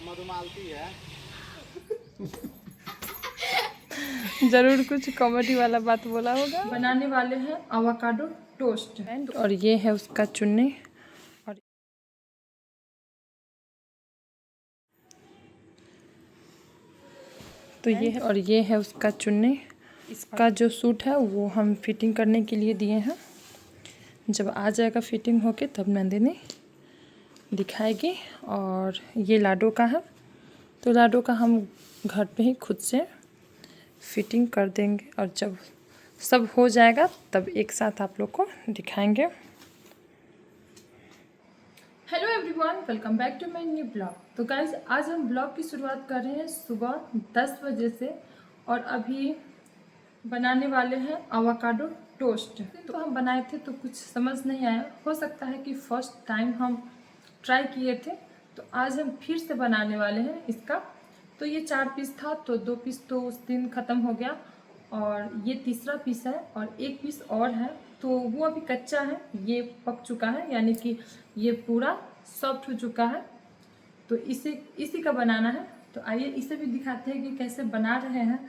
मधुमालती है। जरूर कुछ कॉमेडी वाला बात बोला होगा। बनाने वाले हैं आवाकाडो टोस्ट और ये है उसका चुन्नी। और तो ये है उसका चुन्नी। इसका जो सूट है वो हम फिटिंग करने के लिए दिए हैं। जब आ जाएगा फिटिंग होके तब नंदिनी दिखाएगी। और ये लाडो का है, तो लाडो का हम घर पे ही खुद से फिटिंग कर देंगे और जब सब हो जाएगा तब एक साथ आप लोग को दिखाएंगे। Hello everyone, welcome back to my new blog. तो गाइज आज हम ब्लॉग की शुरुआत कर रहे हैं सुबह 10 बजे से और अभी बनाने वाले हैं आवाकाडो टोस्ट। तो हम बनाए थे तो कुछ समझ नहीं आया, हो सकता है कि फर्स्ट टाइम हम ट्राई किए थे, तो आज हम फिर से बनाने वाले हैं इसका। तो ये 4 पीस था तो 2 पीस तो उस दिन ख़त्म हो गया और ये तीसरा पीस है और 1 पीस और है, तो वो अभी कच्चा है, ये पक चुका है, यानी कि ये पूरा सॉफ्ट हो चुका है। तो इसी का बनाना है। तो आइए इसे भी दिखाते हैं कि कैसे बना रहे हैं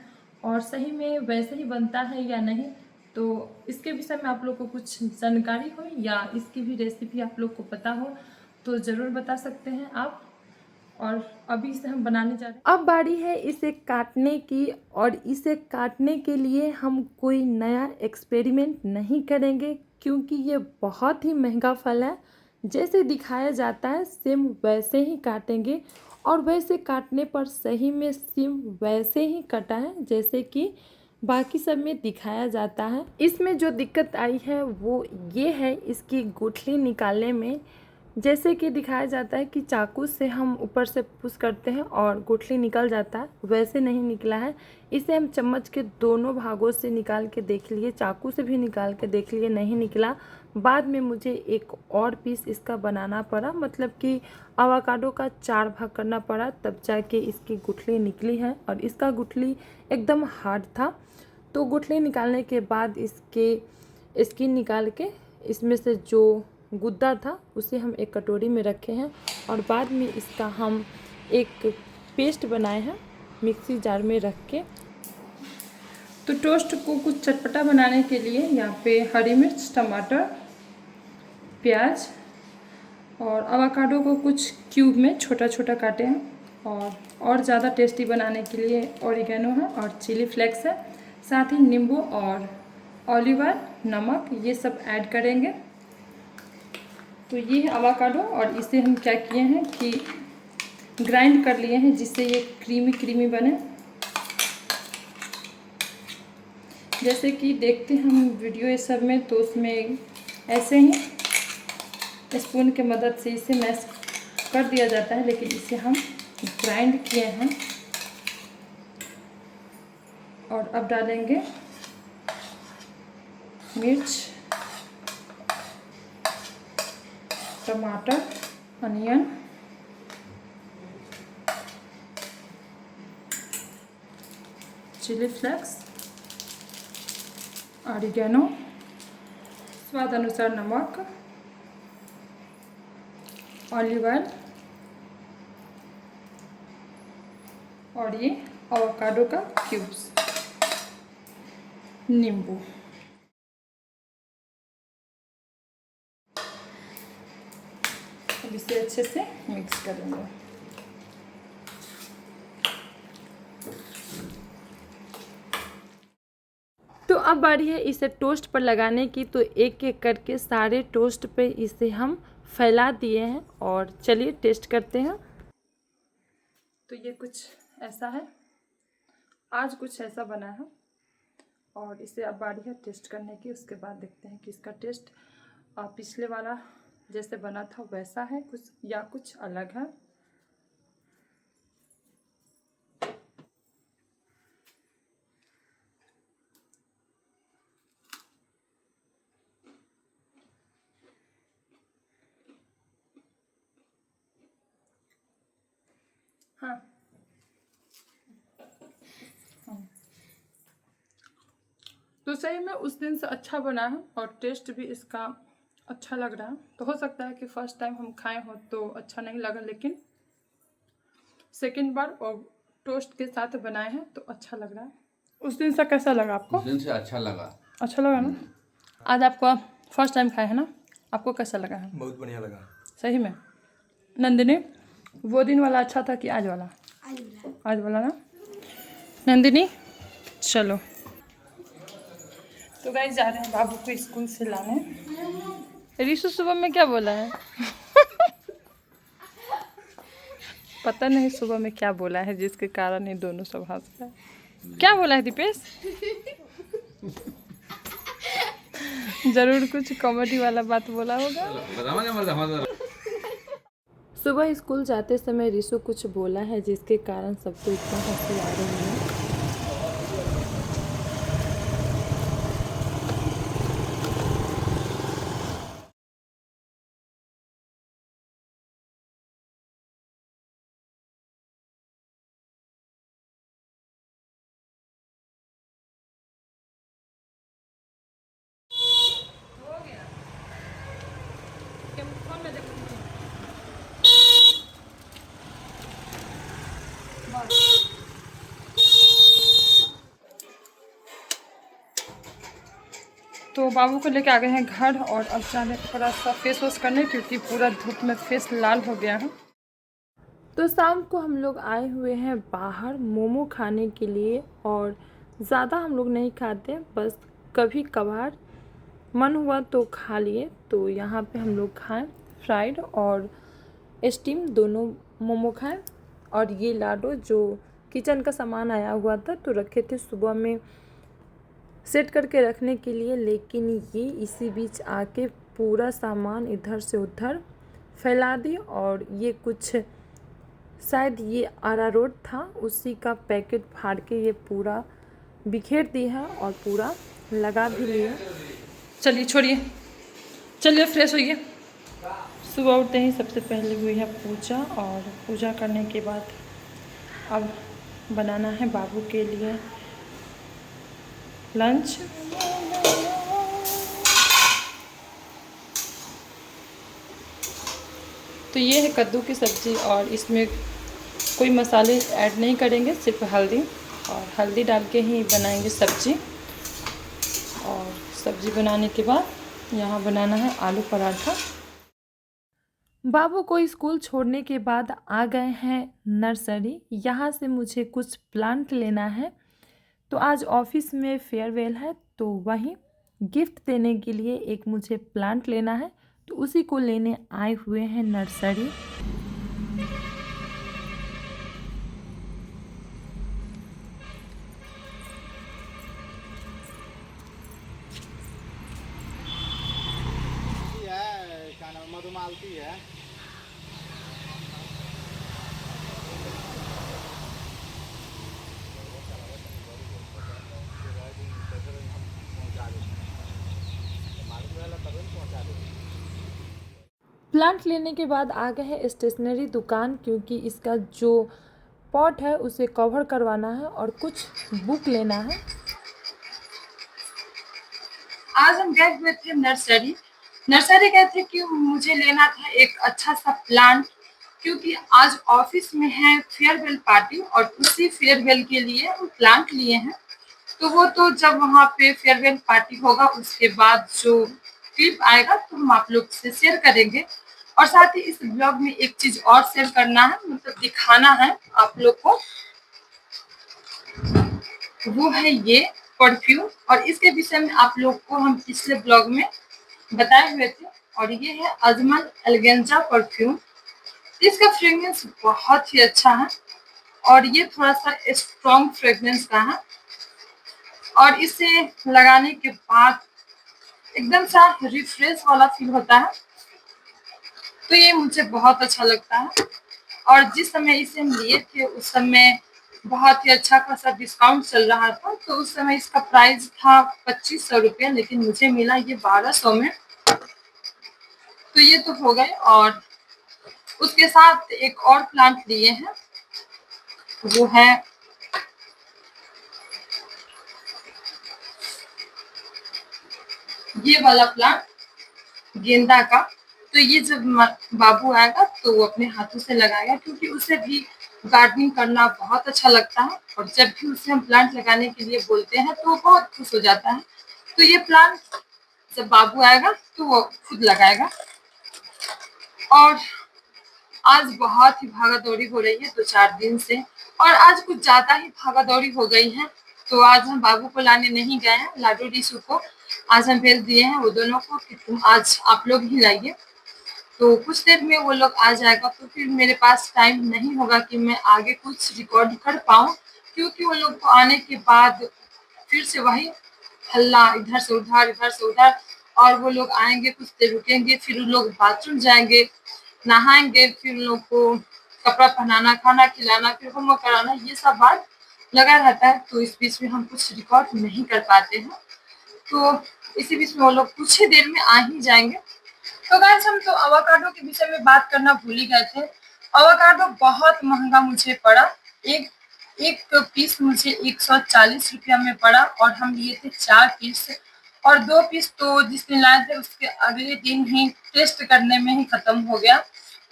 और सही में वैसे ही बनता है या नहीं। तो इसके विषय में आप लोग को कुछ जानकारी हो या इसकी भी रेसिपी आप लोग को पता हो तो ज़रूर बता सकते हैं आप। और अभी इसे हम बनाने जा रहे हैं। अब बारी है इसे काटने की और इसे काटने के लिए हम कोई नया एक्सपेरिमेंट नहीं करेंगे क्योंकि ये बहुत ही महंगा फल है। जैसे दिखाया जाता है सेम वैसे ही काटेंगे और वैसे काटने पर सही में सेम वैसे ही कटा है जैसे कि बाकी सब में दिखाया जाता है। इसमें जो दिक्कत आई है वो ये है इसकी गुठली निकालने में। जैसे कि दिखाया जाता है कि चाकू से हम ऊपर से पुश करते हैं और गुठली निकल जाता है, वैसे नहीं निकला है। इसे हम चम्मच के दोनों भागों से निकाल के देख लिए, चाकू से भी निकाल के देख लिए, नहीं निकला। बाद में मुझे एक और पीस इसका बनाना पड़ा, मतलब कि आवाकाडो का 4 भाग करना पड़ा, तब जाके इसकी गुठली निकली है। और इसका गुठली एकदम हार्ड था। तो गुठली निकालने के बाद इसके स्किन निकाल के इसमें से जो गुद्दा था उसे हम एक कटोरी में रखे हैं और बाद में इसका हम एक पेस्ट बनाए हैं मिक्सी जार में रख के। तो टोस्ट को कुछ चटपटा बनाने के लिए यहाँ पे हरी मिर्च, टमाटर, प्याज और आवाकाडो को कुछ क्यूब में छोटा छोटा काटे हैं। और ज़्यादा टेस्टी बनाने के लिए ऑरिगेनो है और चिली फ्लेक्स है, साथ ही नींबू और ऑलिव ऑयल, नमक, ये सब ऐड करेंगे। तो ये है आवाकाडो और इसे हम क्या किए हैं कि ग्राइंड कर लिए हैं जिससे ये क्रीमी क्रीमी बने। जैसे कि देखते हैं हम वीडियो ये सब में, तो उसमें ऐसे ही स्पून के मदद से इसे मैश कर दिया जाता है, लेकिन इसे हम ग्राइंड किए हैं। और अब डालेंगे मिर्च, टमाटर, अनियन, चिली फ्लेक्स, ऑरिगेनो, स्वाद अनुसार नमक, ऑलिव ऑयल और ये आवाकाडो का क्यूब्स, नींबू। अब इसे अच्छे से मिक्स करेंगे। तो अब बारी है इसे टोस्ट पर लगाने की। तो एक एक करके सारे टोस्ट पे इसे हम फैला दिए हैं और चलिए टेस्ट करते हैं। तो ये कुछ ऐसा है, आज कुछ ऐसा बना है और इसे अब बारी है टेस्ट करने की। उसके बाद देखते हैं कि इसका टेस्ट पिछले वाला जैसे बना था वैसा है कुछ या कुछ अलग है। हाँ, तो सही में उस दिन से अच्छा बना है और टेस्ट भी इसका अच्छा लग रहा है। तो हो सकता है कि फर्स्ट टाइम हम खाए हो तो अच्छा नहीं लगा, लेकिन सेकंड बार और टोस्ट के साथ बनाए हैं तो अच्छा लग रहा है। उस दिन से कैसा लगा आपको? उस दिन से अच्छा लगा। अच्छा लगा ना? आज आपको फर्स्ट टाइम खाए है ना, आपको कैसा लगा है? बहुत बढ़िया लगा। सही में नंदिनी, वो दिन वाला अच्छा था कि आज वाला? आज वाला ना नंदिनी। चलो तो गाइस जा रहे हैं बाबू को स्कूल से लाने। ऋषु सुबह में क्या बोला है? पता नहीं सुबह में क्या बोला है जिसके कारण ये दोनों सब हंस रहे हैं। क्या बोला है दीपेश? जरूर कुछ कॉमेडी वाला बात बोला होगा। सुबह स्कूल जाते समय ऋषु कुछ बोला है जिसके कारण सबको इतना हंसी आ रही है। तो बाबू को लेके आ गए हैं घर और अब जा रहे हैं थोड़ा सा फेस वॉश करने क्योंकि पूरा धूप में फेस लाल हो गया है। तो शाम को हम लोग आए हुए हैं बाहर मोमो खाने के लिए और ज़्यादा हम लोग नहीं खाते, बस कभी कभार मन हुआ तो खा लिए। तो यहाँ पे हम लोग खाएं फ्राइड और स्टीम दोनों मोमो खाएं। और ये लाडो जो किचन का सामान आया हुआ था तो रखे थे सुबह में सेट करके रखने के लिए, लेकिन ये इसी बीच आके पूरा सामान इधर से उधर फैला दी। और ये कुछ शायद ये अरारोट था, उसी का पैकेट फाड़ के ये पूरा बिखेर दी है और पूरा लगा भी लिए। चलिए छोड़िए, चलिए फ्रेश होइए। सुबह उठते ही सबसे पहले हुई है पूजा और पूजा करने के बाद अब बनाना है बाबू के लिए लंच। तो ये है कद्दू की सब्ज़ी और इसमें कोई मसाले ऐड नहीं करेंगे, सिर्फ हल्दी, और हल्दी डाल के ही बनाएंगे सब्ज़ी। और सब्ज़ी बनाने के बाद यहाँ बनाना है आलू पराठा। बाबू को स्कूल छोड़ने के बाद आ गए हैं नर्सरी। यहाँ से मुझे कुछ प्लांट लेना है। तो आज ऑफिस में फेयरवेल है तो वहीं गिफ्ट देने के लिए एक मुझे प्लांट लेना है, तो उसी को लेने आए हुए हैं नर्सरी। क्या नाम मधुमालती है। प्लांट लेने के बाद आ गए हैं स्टेशनरी दुकान, क्योंकि इसका जो पॉट है उसे कवर करवाना है और कुछ बुक लेना है। आज हम गए हुए थे नर्सरी गए थे कि मुझे लेना था एक अच्छा सा प्लांट, क्योंकि आज ऑफिस में है फेयरवेल पार्टी और उसी फेयरवेल के लिए हम प्लांट लिए हैं। तो वो तो जब वहाँ पे फेयरवेल पार्टी होगा उसके बाद जो क्लिप आएगा तो हम आप लोग से शेयर करेंगे। और साथ ही इस ब्लॉग में एक चीज और शेयर करना है, मतलब दिखाना है आप लोग को, वो है ये परफ्यूम। और इसके विषय में आप लोग को हम पिछले ब्लॉग में बताए हुए थे। और ये है अजमल एलिगेंजा परफ्यूम। इसका फ्रेग्रेंस बहुत ही अच्छा है और ये थोड़ा सा स्ट्रॉन्ग फ्रेग्रेंस का है। और इसे लगाने के बाद एकदम सा रिफ्रेश वाला फील होता है, तो ये मुझे बहुत अच्छा लगता है। और जिस समय इसे हम लिए थे उस समय बहुत ही अच्छा खासा डिस्काउंट चल रहा था, तो उस समय इसका प्राइस था 2500 रुपये, लेकिन मुझे मिला ये 1200 में। तो ये तो हो गए। और उसके साथ एक और प्लांट लिए हैं, वो है ये वाला प्लांट गेंदा का। तो ये जब बाबू आएगा तो वो अपने हाथों से लगाएगा, क्योंकि उसे भी गार्डनिंग करना बहुत अच्छा लगता है। और जब भी उसे हम प्लांट लगाने के लिए बोलते हैं तो वो बहुत खुश हो जाता है। तो ये प्लांट जब बाबू आएगा तो वो खुद लगाएगा। और आज बहुत ही भागा दौड़ी हो रही है 2-4 दिन से, और आज कुछ ज्यादा ही भागा दौड़ी हो गई है। तो आज हम बाबू को लाने नहीं गए हैं, लाडू रिशु को आज हम भेज दिए हैं वो दोनों को कि तुम आज आप लोग ही लाइए। तो कुछ देर में वो लोग आ जाएगा, तो फिर मेरे पास टाइम नहीं होगा कि मैं आगे कुछ रिकॉर्ड कर पाऊँ, क्योंकि वो लोग को आने के बाद फिर से वही हल्ला, इधर से उधर इधर से उधर। और वो लोग आएंगे, कुछ देर रुकेंगे, फिर वो लोग बाथरूम जाएंगे, नहाएंगे, फिर उन लोग को कपड़ा पहनाना, खाना खिलाना, फिर होमवर्क कराना, ये सब बात लगा रहता है। तो इस बीच में हम कुछ रिकॉर्ड नहीं कर पाते हैं। तो इसी बीच में वो लोग कुछ ही देर में आ ही जाएंगे। तो गाइस, हम तो अवाकाडो के विषय में बात करना भूल ही गए थे। अवाकाडो बहुत महंगा मुझे पड़ा। एक एक पीस मुझे 140 रुपया में पड़ा, और हम लिए थे 4 पीस। और 2 पीस तो जिस दिन लाए थे उसके अगले दिन ही टेस्ट करने में ही खत्म हो गया।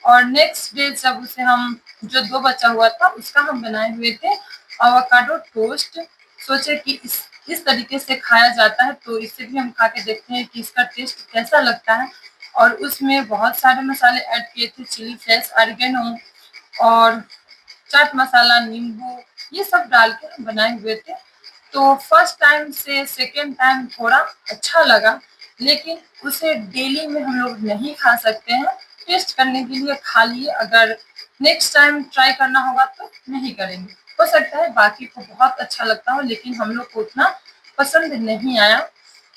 और नेक्स्ट डे जब उसे हम जो 2 बचा हुआ था उसका हम बनाए हुए थे अवाकाडो टोस्ट। सोचे कि इस तरीके से खाया जाता है, तो इसे भी हम खा के देखते हैं कि इसका टेस्ट कैसा लगता है। और उसमें बहुत सारे मसाले ऐड किए थे, चिली फ्लेक्स, ऑरिगेनो और चाट मसाला, नींबू, ये सब डाल के हम बनाए हुए थे। तो फर्स्ट टाइम से सेकेंड टाइम थोड़ा अच्छा लगा, लेकिन उसे डेली में हम लोग नहीं खा सकते हैं। टेस्ट करने के लिए खा लिए, अगर नेक्स्ट टाइम ट्राई करना होगा तो नहीं करेंगे। हो सकता है बाकी को बहुत अच्छा लगता हो, लेकिन हम लोग को उतना पसंद नहीं आया।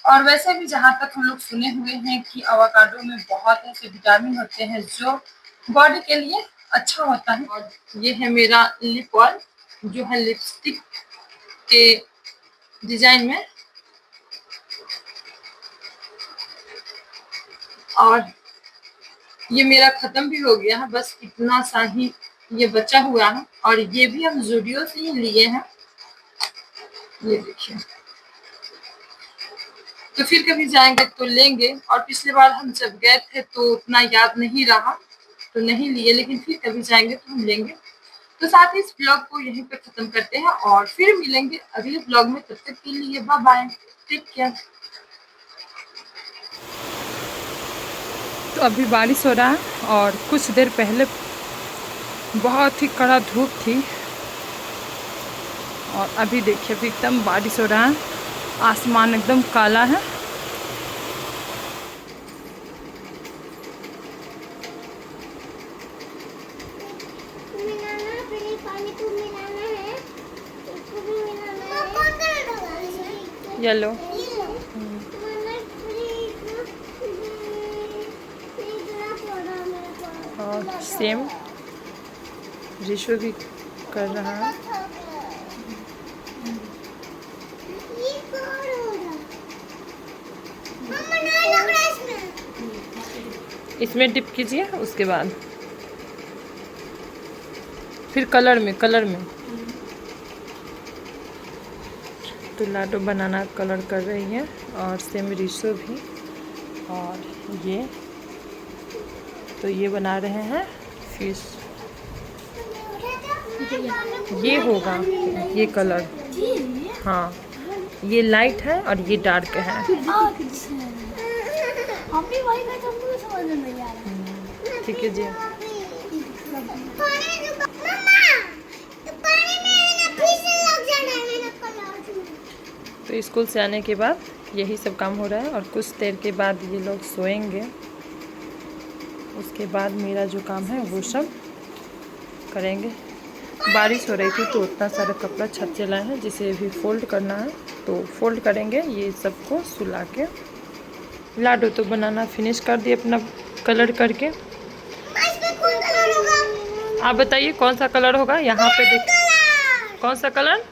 और वैसे भी जहाँ तक हम लोग सुने हुए हैं कि अवाकाडो में बहुत ऐसे विटामिन होते हैं जो बॉडी के लिए अच्छा होता है। और ये है मेरा लिप ऑयल, जो है लिपस्टिक के डिजाइन में। और ये मेरा खत्म भी हो गया है, बस इतना सा ही ये बचा हुआ है। और ये भी हम ज़ूडियो से ही लिए हैं, ये देखिए। तो फिर कभी जाएंगे तो लेंगे। और पिछली बार हम जब गए थे तो उतना याद नहीं रहा, तो नहीं लिए, लेकिन फिर कभी जाएंगे तो हम लेंगे। तो साथ ही इस ब्लॉग को यहीं पे खत्म करते हैं और फिर मिलेंगे अगले ब्लॉग में। तब तक के लिए बाय बाय, टेक केयर। तो अभी बारिश हो रहा है, और कुछ देर पहले बहुत ही कड़ा धूप थी, और अभी देखिए अभी एकदम बारिश हो रहा है, आसमान एकदम काला है। येलो और सेम रिशु भी कर रहा है। इसमें डिप कीजिए, उसके बाद फिर कलर में तो लाडो बनाना कलर कर रही है, और सेम रिशु भी। और ये बना रहे हैं फिश। ये होगा ये कलर, हाँ ये लाइट है और ये डार्क है। ठीक है जी। तो स्कूल से आने के बाद यही सब काम हो रहा है, और कुछ देर के बाद ये लोग सोएंगे। उसके बाद मेरा जो काम है वो सब करेंगे। बारिश हो रही थी तो उतना सारा कपड़ा छत से लाए हैं, जिसे भी फोल्ड करना है तो फोल्ड करेंगे। ये सबको सुला के लाडो तो बनाना फिनिश कर दिए अपना कलर करके। आप बताइए कौन सा कलर होगा, यहाँ पे देख कौन सा कलर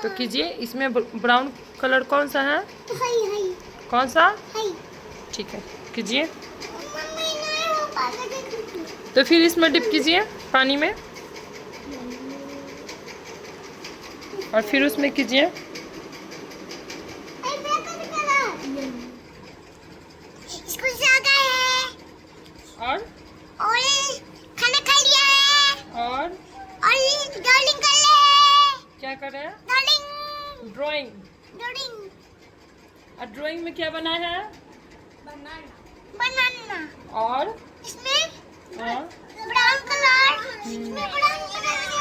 तो कीजिए। इसमें ब्राउन कलर कौन सा है, कौन सा, ठीक है कीजिए। तो फिर इसमें डिप कीजिए पानी में, और फिर उसमें कीजिए। इसको जागा है। और खाना खा लिया है और ड्राइंग कर ले। क्या कर रहे हैं? Drawing drawing. ड्राइंग और ड्राइंग में क्या बना है? बनाना और इसमें हाँ ब्राउन कलर, इसमें ब्राउन कलर